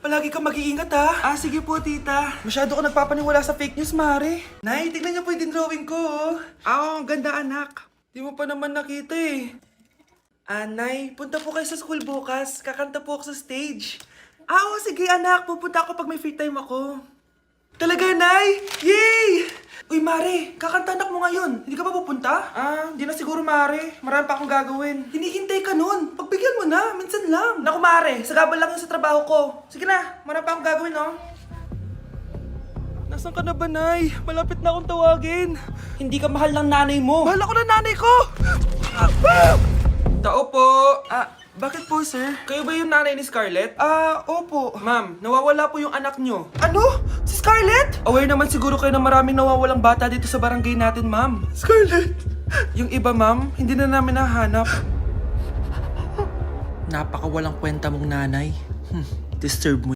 Palagi kang mag-iingat ha. Sige po, tita. Masyado ka nagpapaniwala sa fake news, Mare. Nay, tignan niyo po yung drawing ko. Ang ganda, anak. Di mo pa naman nakita eh. Nay, punta po kayo sa school bukas. Kakanta po ako sa stage. Sige anak. Pupunta ako pag may free time ako. Talaga, Nay? Yay! Uy, Mare, kakanta anak mo ngayon. Hindi ka pa pupunta? Hindi na siguro, Mare. Marami pa akong gagawin. Hinihintay ka nun. Pagbigyan mo na, minsan lang. Naku, Mare, sagabal lang yun sa trabaho ko. Sige na, marami pa akong gagawin, no? Nasaan ka na ba, Nay? Malapit na akong tawagin. Hindi ka mahal ng nanay mo. Mahal ako ng nanay ko! Tao po! Bakit po, sir? Kayo ba yung nanay ni Scarlett? Opo. Ma'am, nawawala po yung anak nyo. Ano? Si Scarlett? Aware naman siguro kayo na maraming nawawalang bata dito sa barangay natin, ma'am. Scarlett? Yung iba, ma'am, hindi na namin nahanap. Napakawalang kwenta mong nanay. Disturb mo.